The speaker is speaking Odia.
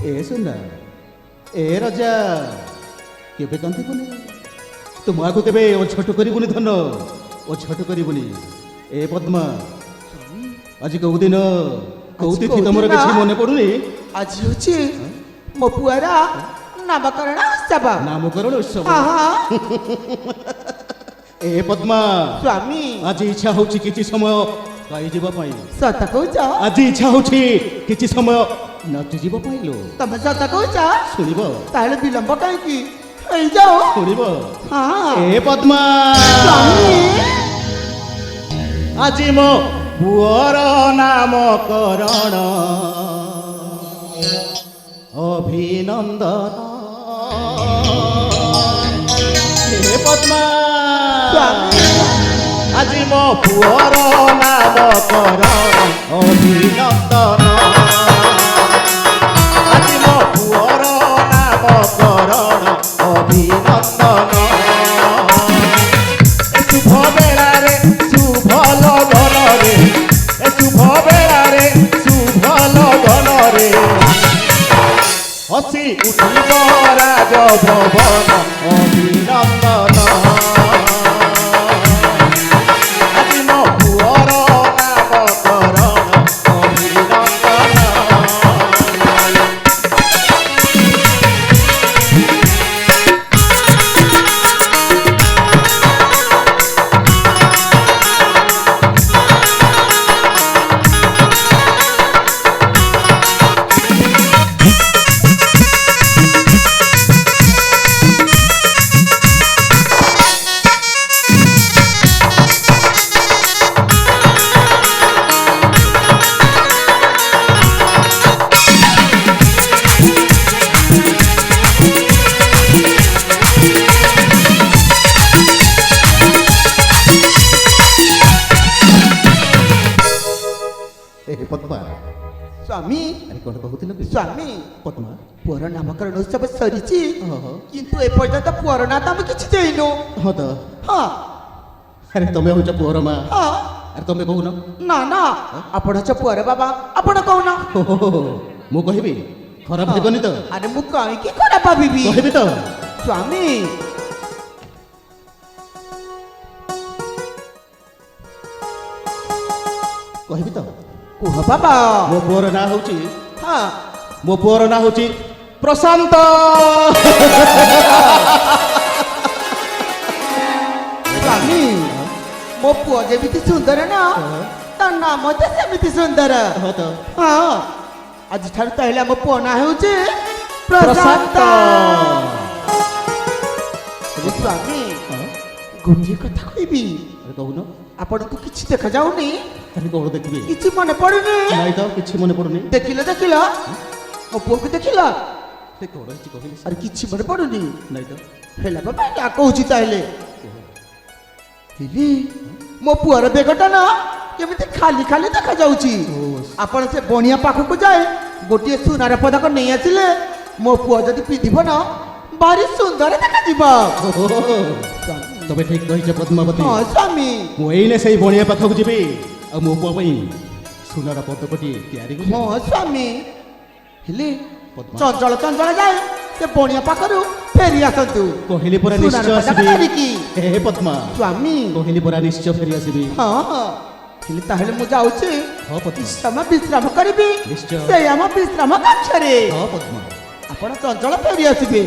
ଏ ସୁନା ଏ ରଜା କେବେ କାନ୍ଦିବୁନି ତୁ ମାକୁ କେବେ ଅଝଟ କରିବୁନି ଧନ ଅଝଟ କରିବୁନି ଏ ପଦ୍ମା ଆଜି କୋଉ ଦିନ କୋଉ ତିଥି ତମର କିଛି ମନେ ପଡୁନି ଆଜି ହଉଛି ମୋ ପୁଅର ନାମକରଣ ଉତ୍ସବ ନାମକରଣ ଉତ୍ସବ ଏ ପଦ୍ମା ସ୍ୱାମୀ ଆଜି ଇଚ୍ଛା ହଉଛି କିଛି ସମୟ ଗାଇଯିବା ପାଇଁ ସତ କହୁଛ ଆଜି ଇଚ୍ଛା ହଉଛି କିଛି ସମୟ ନାଚିଯିବା ପାଇଁ ଲୋ ତମେ ସତ କହୁଛ ଶୁଣିବ ତାହେଲେ ବିଳମ୍ବ କାହିଁକି ହେଇଯାଅ ଶୁଣିବ ହଁ ଏ ପଦ୍ମା ସ୍ୱାମୀ ଆଜି ମୋ ପୁଅର ନାମକରଣ ଅଭିନନ୍ଦନ ହେ ପଦ୍ମା ଆଜି ମୋ ପୁଅର ନାମକରଣ ଅଭିନନ୍ଦନ ଆଜି ମୋ ପୁଅର ନାମକରଣ ଅଭିନନ୍ଦନ ଶୁଭ ବେଳାରେ ଶୁଭ ଲଗନରେ ଶୁଭ ବେଳାରେ ଶୁଭ ଲଗନରେ ହସି ଉଠିବ ରାଜଭବନ ଅଭିନନ୍ଦନ ଆଜି ମୋ ପୁଅର ନାମକରଣ ଅଭିନନ୍ଦନ ପଦ୍ମା ସ୍ୱାମୀ ଆରେ କ'ଣ କହୁଥିଲ କି ସ୍ୱାମୀ ପଦ୍ମା ପୁଅର ନାମକରଣ ଉତ୍ସବ ସରିଛି କିନ୍ତୁ ଏପର୍ଯ୍ୟନ୍ତ ପୁଅର ନାଁ ତ ଆମେ କିଛି ଦେଇନୁ ହଁ ତ ହଁ ଆରେ ତମେ ହଉଛ ପୁଅର ମା ହଁ ଆରେ ତମେ କହୁନ ନା ନା ଆପଣ ହଉଛ ପୁଅର ବାବା ଆପଣ କହୁନ ମୁଁ କହିବି ଖରାପ ଭାବିବନି ତ ଆରେ ମୁଁ କାହିଁକି ଖରାପ ଭାବିବି କହିବି ତ ସ୍ୱାମୀ କହିବି ତ କୁହ ବାବା ମୋ ପୁଅର ନାଁ ହଉଛି ହଁ ମୋ ପୁଅର ନାଁ ହଉଛି ପ୍ରଶାନ୍ତ ସ୍ୱାମୀ ମୋ ପୁଅ ଯେମିତି ସୁନ୍ଦର ନା ତା ନାଁ ମଧ୍ୟ ସେମିତି ସୁନ୍ଦର ହଁ ତ ହଁ ଆଜିଠାରୁ ତାହେଲେ ଆମ ପୁଅ ନାଁ ହେଉଛି ପ୍ରଶାନ୍ତ ସ୍ୱାମୀ ଗୋଟିଏ କଥା କହିବି ଆରେ କହୁନ ଆପଣଙ୍କୁ କିଛି ଦେଖାଯାଉନି ଆରେ କ'ଣ ଦେଖିବି କିଛି ମନେ ପଡୁନି ନାଇଁ ତ କିଛି ମନେ ପଡୁନି ଦେଖିଲ ଦେଖିଲ ମୋ ପୁଅକୁ ଦେଖିଲ ସେ କ'ଣ ହେଇଛି କହିଲି ଆରେ କିଛି ମନେ ପଡୁନି ନାଇଁ ତ ହେଲା ବାବା ନା କହୁଛି ତାହେଲେ ହେଲି ମୋ ପୁଅର ବେଗଟା ନା କେମିତି ଖାଲି ଖାଲି ଦେଖାଯାଉଛି ଆପଣ ସେ ବଣିଆ ପାଖକୁ ଯାଏ ଗୋଟିଏ ସୁନାର ପଦକ ନେଇ ଆସିଲେ ମୋ ପୁଅ ଯଦି ପିନ୍ଧିବ ନା ଭାରି ସୁନ୍ଦର ଦେଖାଯିବ ତମେ ଠିକ କହିଛ ପଦ୍ମାବତୀ ହଁ ସ୍ୱାମୀ ମୁଁ ଏଇନେ ସେଇ ବଣିଆ ପାଖକୁ ଯିବି ଆଉ ମୋ ପୁଅ ପାଇଁ ସୁନାର ପଦକଟିଏ ତିଆରି କରିବି ହଁ ସ୍ୱାମୀ ହେଲେ ପଦ୍ମା ଚଞ୍ଚଳ ଚଞ୍ଚଳ ଯାଏ ସେ ବଣିଆ ପାଖରୁ ଫେରି ଆସନ୍ତୁ କହିଲି ପରା ସୁନାର ନିଶ୍ଚୟ ପଦକ ଆସିବି ଧରିକି। ହେ ପଦ୍ମା ସ୍ୱାମୀ କହିଲି ପରା ନିଶ୍ଚୟ ଫେରି ଆସିବି ହଁ ହଁ ହେଲେ ତାହେଲେ ମୁଁ ଯାଉଛି ହଁ ପଦ୍ମା ବିଶ୍ରାମ କରିବି ନିଶ୍ଚୟ। ସେଇ ଆମ ବିଶ୍ରାମ କକ୍ଷରେ ହଁ ପଦ୍ମା ଆପଣ ଚଞ୍ଚଳ ଫେରି ଆସିବେ